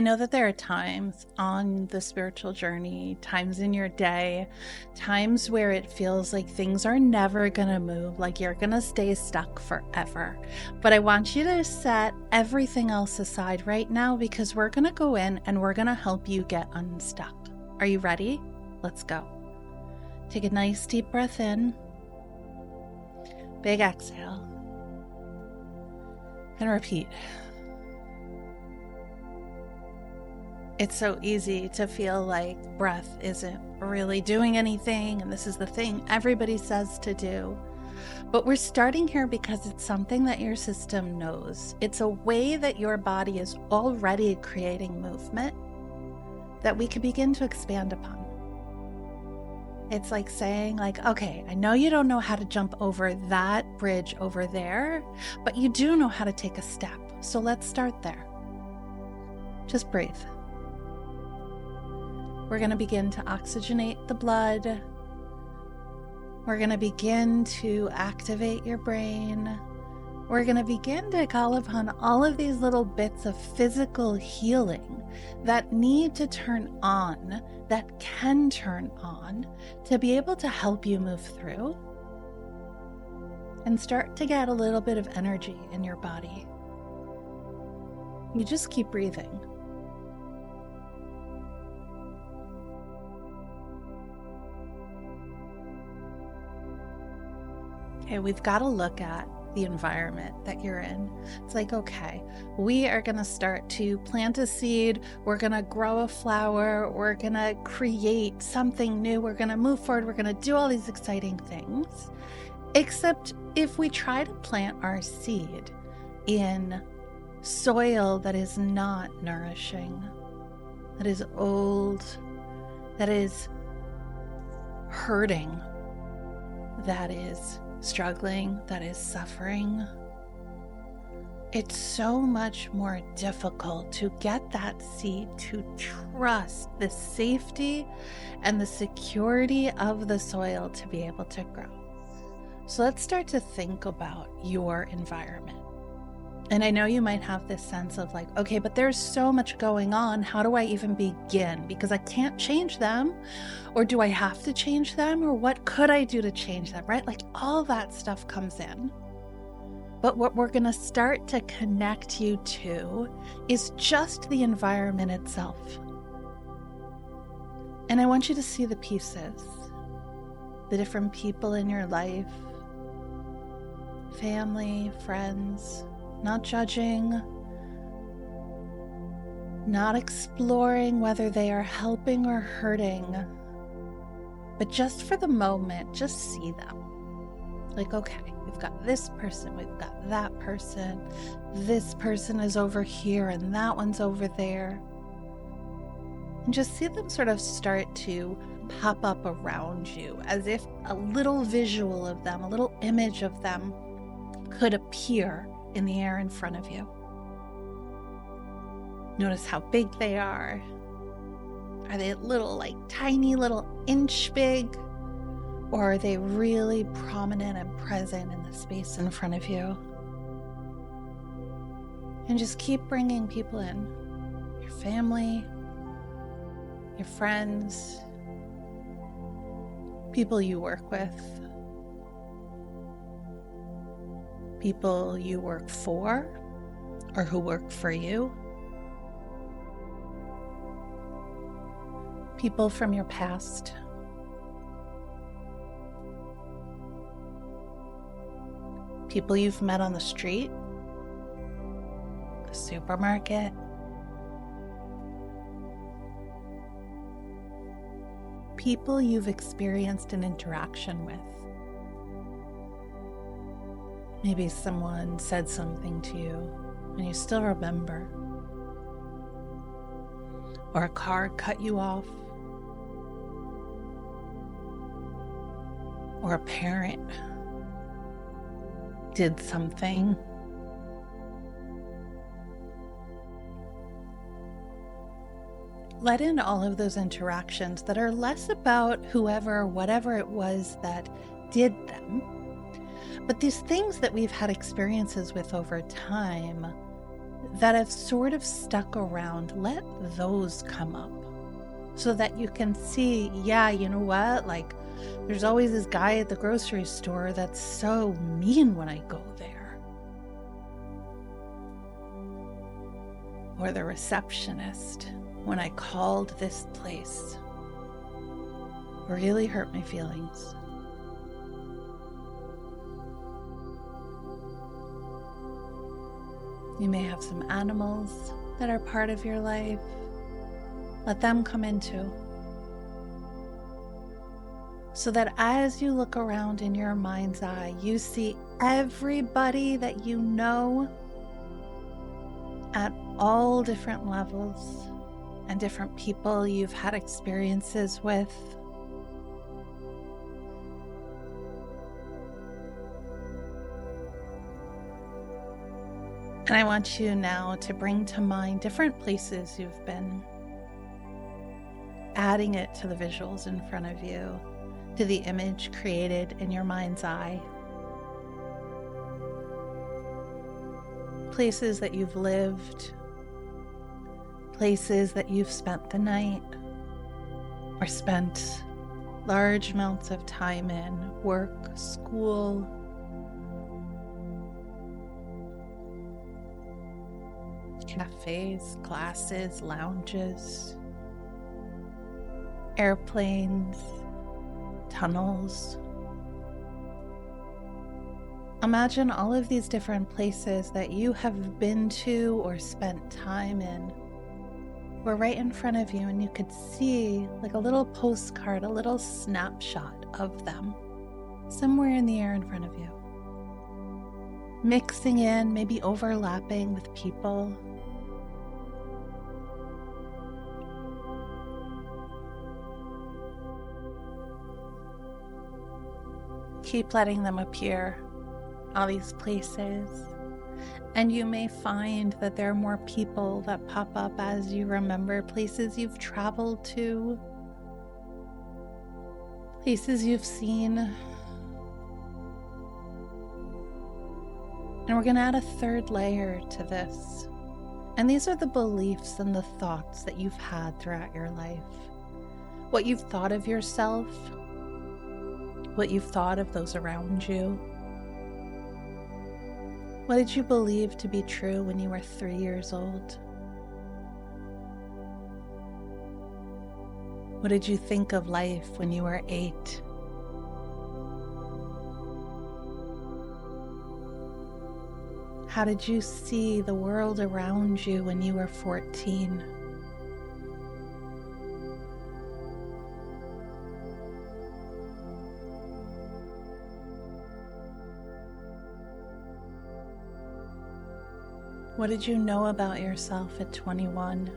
know that there are times on the spiritual journey, times in your day, times where it feels like things are never gonna move, like you're gonna stay stuck forever. But I want you to set everything else aside right now, because we're gonna go in and we're gonna help you get unstuck. Are you ready? Let's go. Take a nice deep breath in. Big exhale. And repeat. It's so easy to feel like breath isn't really doing anything, and this is the thing everybody says to do. But we're starting here because it's something that your system knows. It's a way that your body is already creating movement that we can begin to expand upon. It's like saying, okay, I know you don't know how to jump over that bridge over there, but you do know how to take a step. So let's start there. Just breathe. We're going to begin to oxygenate the blood. We're going to begin to activate your brain. We're going to begin to call upon all of these little bits of physical healing that need to turn on, that can turn on, to be able to help you move through and start to get a little bit of energy in your body. You just keep breathing. Okay, we've got to look at the environment that you're in. It's like, okay, we are going to start to plant a seed. We're going to grow a flower. We're going to create something new. We're going to move forward. We're going to do all these exciting things. Except if we try to plant our seed in soil that is not nourishing, that is old, that is hurting, that is struggling, that is suffering, it's so much more difficult to get that seed to trust the safety and the security of the soil to be able to grow. So let's start to think about your environment. And I know you might have this sense of like, okay, but there's so much going on. How do I even begin? Because I can't change them. Or do I have to change them? Or what could I do to change them, right? Like all that stuff comes in. But what we're going to start to connect you to is just the environment itself. And I want you to see the pieces, the different people in your life, family, friends, not judging, not exploring whether they are helping or hurting, but just for the moment, just see them. Like, okay, we've got this person, we've got that person, this person is over here and that one's over there. And just see them sort of start to pop up around you as if a little visual of them, a little image of them could appear in the air in front of you. Notice how big they are. Are they little, like tiny little inch big? Or are they really prominent and present in the space in front of you? And just keep bringing people in. Your family, your friends, people you work with, people you work for or who work for you, people from your past, people you've met on the street, the supermarket, people you've experienced an interaction with. Maybe someone said something to you and you still remember. Or a car cut you off. Or a parent did something. Let in all of those interactions that are less about whoever or whatever it was that did them, but these things that we've had experiences with over time that have sort of stuck around, let those come up so that you can see, yeah, you know what? Like, there's always this guy at the grocery store that's so mean when I go there. Or the receptionist when I called this place really hurt my feelings. You may have some animals that are part of your life. Let them come in too. So that as you look around in your mind's eye, you see everybody that you know at all different levels and different people you've had experiences with. And I want you now to bring to mind different places you've been, adding it to the visuals in front of you, to the image created in your mind's eye. Places that you've lived, places that you've spent the night, or spent large amounts of time in, work, school, cafes, classes, lounges, airplanes, tunnels. Imagine all of these different places that you have been to or spent time in were right in front of you, and you could see like a little postcard, a little snapshot of them somewhere in the air in front of you, mixing in, maybe overlapping with people. Keep letting them appear, all these places, and you may find that there are more people that pop up as you remember places you've traveled to, places you've seen. And we're going to add a third layer to this. And these are the beliefs and the thoughts that you've had throughout your life. What you've thought of yourself, what you've thought of those around you. What did you believe to be true when you were 3 years old? What did you think of life when you were 8? How did you see the world around you when you were 14? What did you know about yourself at 21?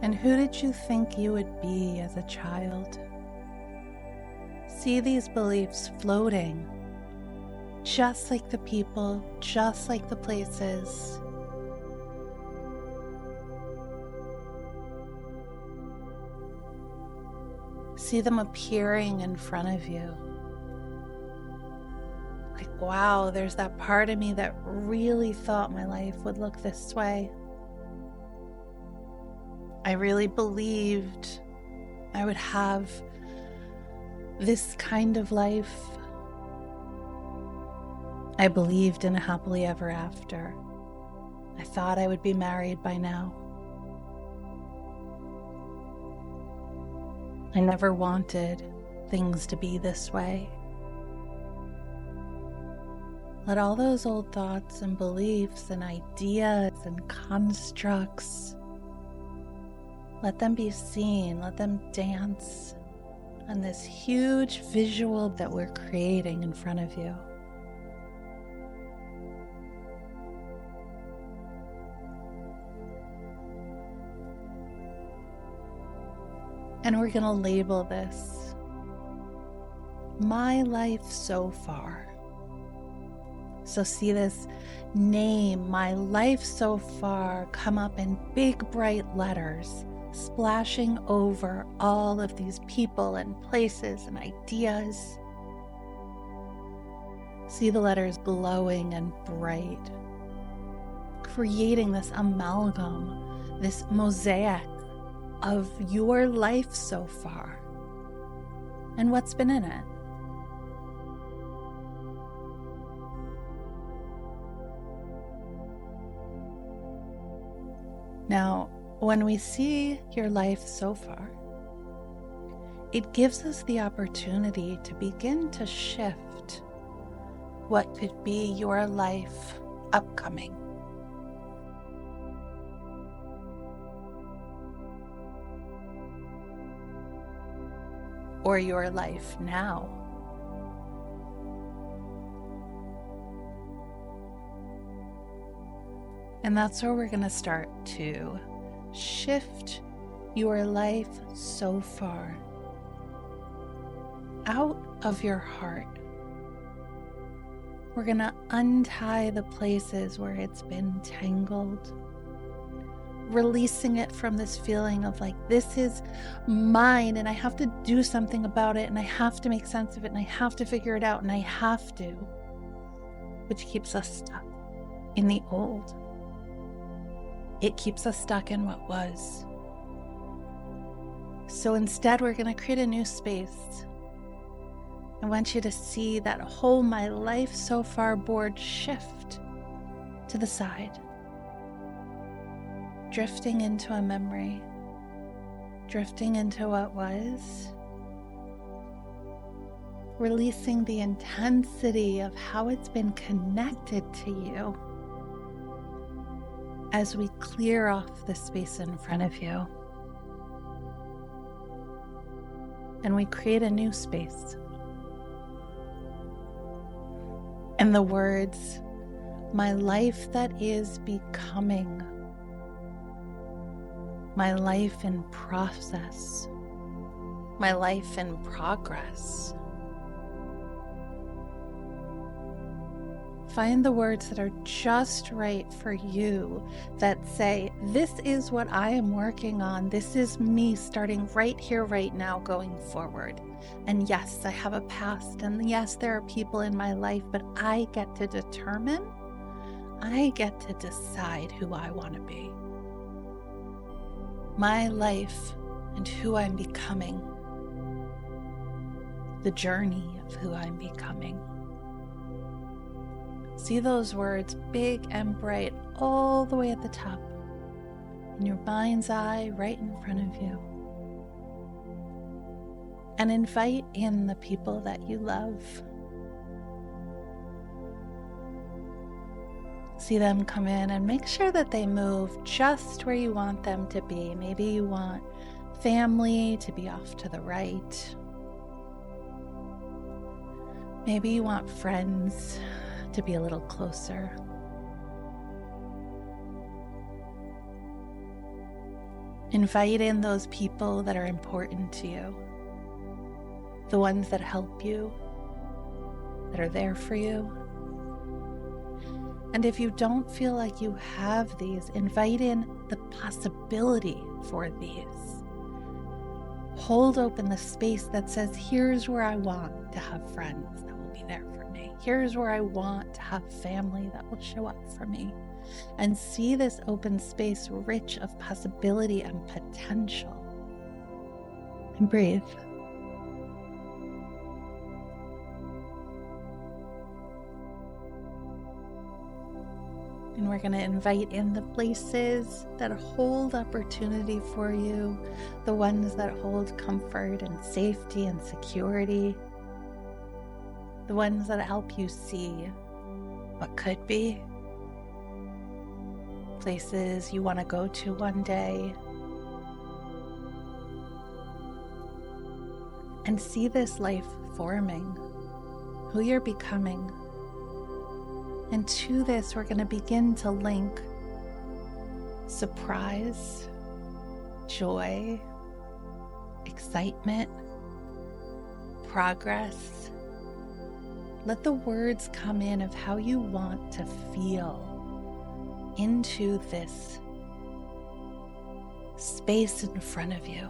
And who did you think you would be as a child? See these beliefs floating, just like the people, just like the places. See them appearing in front of you. Like, wow, there's that part of me that really thought my life would look this way. I really believed I would have this kind of life. I believed in a happily ever after. I thought I would be married by now. I never wanted things to be this way. Let all those old thoughts and beliefs and ideas and constructs, let them be seen, let them dance on this huge visual that we're creating in front of you. And we're going to label this, my life so far. So see this name, my life so far, come up in big bright letters, splashing over all of these people and places and ideas. See the letters glowing and bright, creating this amalgam, this mosaic of your life so far and what's been in it. Now, when we see your life so far, it gives us the opportunity to begin to shift what could be your life upcoming. Or your life now. And that's where we're going to start to shift your life so far out of your heart. We're going to untie the places where it's been tangled, releasing it from this feeling of like, this is mine and I have to do something about it and I have to make sense of it and I have to figure it out and I have to, which keeps us stuck in the old. It keeps us stuck in what was. So instead, we're going to create a new space. I want you to see that whole my life so far board shift to the side, drifting into a memory, drifting into what was, releasing the intensity of how it's been connected to you as we clear off the space in front of you. And we create a new space. And the words, my life that is becoming, my life in process, my life in progress. Find the words that are just right for you, that say, this is what I am working on. This is me starting right here, right now, going forward. And yes, I have a past. And yes, there are people in my life, but I get to determine, I get to decide who I want to be. My life and who I'm becoming. The journey of who I'm becoming. See those words big and bright all the way at the top, in your mind's eye, right in front of you. And invite in the people that you love. See them come in and make sure that they move just where you want them to be. Maybe you want family to be off to the right. Maybe you want friends to be a little closer. Invite in those people that are important to you, the ones that help you, that are there for you. And if you don't feel like you have these, invite in the possibility for these. Hold open the space that says, here's where I want to have friends that will be there for me. Here's where I want to have family that will show up for me. And see this open space rich of possibility and potential. And breathe. And we're going to invite in the places that hold opportunity for you, the ones that hold comfort and safety and security, the ones that help you see what could be, places you want to go to one day. And see this life forming, who you're becoming. And to this, we're going to begin to link surprise, joy, excitement, progress, Let the words come in of how you want to feel into this space in front of you,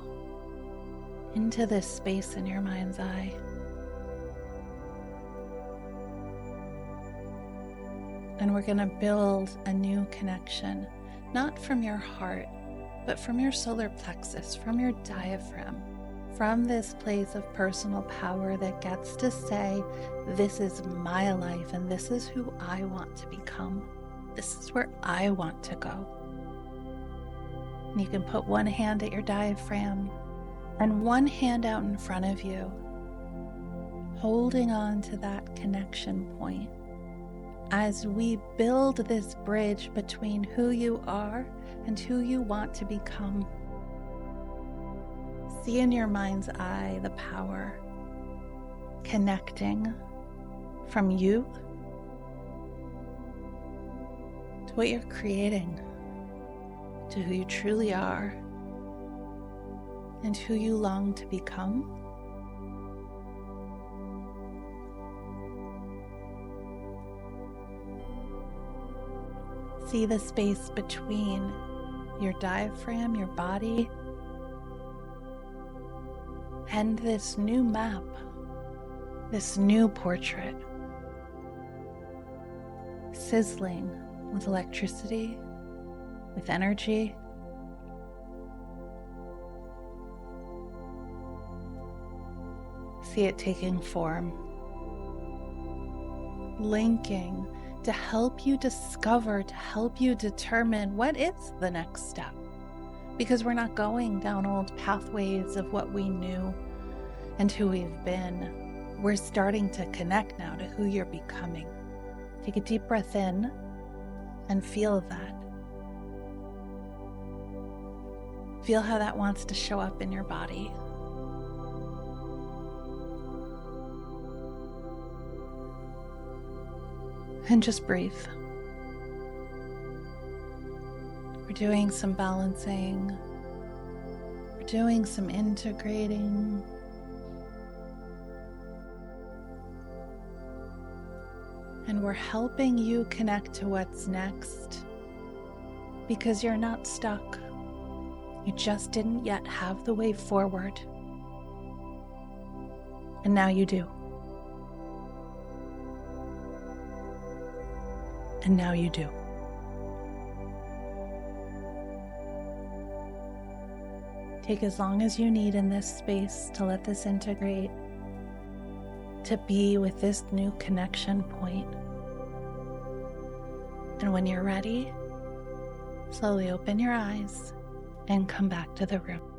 into this space in your mind's eye. And we're going to build a new connection, not from your heart, but from your solar plexus, from your diaphragm, from this place of personal power that gets to say, this is my life and this is who I want to become. This is where I want to go. And you can put one hand at your diaphragm and one hand out in front of you, holding on to that connection point as we build this bridge between who you are and who you want to become. See in your mind's eye the power connecting from you to what you're creating, to who you truly are, and who you long to become. See the space between your diaphragm, your body, and this new map, this new portrait, sizzling with electricity, with energy. See it taking form, linking to help you discover, to help you determine what is the next step. Because we're not going down old pathways of what we knew and who we've been. We're starting to connect now to who you're becoming. Take a deep breath in and feel that. Feel how that wants to show up in your body. And just breathe. We're doing some balancing. We're doing some integrating. And we're helping you connect to what's next because you're not stuck. You just didn't yet have the way forward. And now you do. And now you do. Take as long as you need in this space to let this integrate, to be with this new connection point. And when you're ready, slowly open your eyes and come back to the room.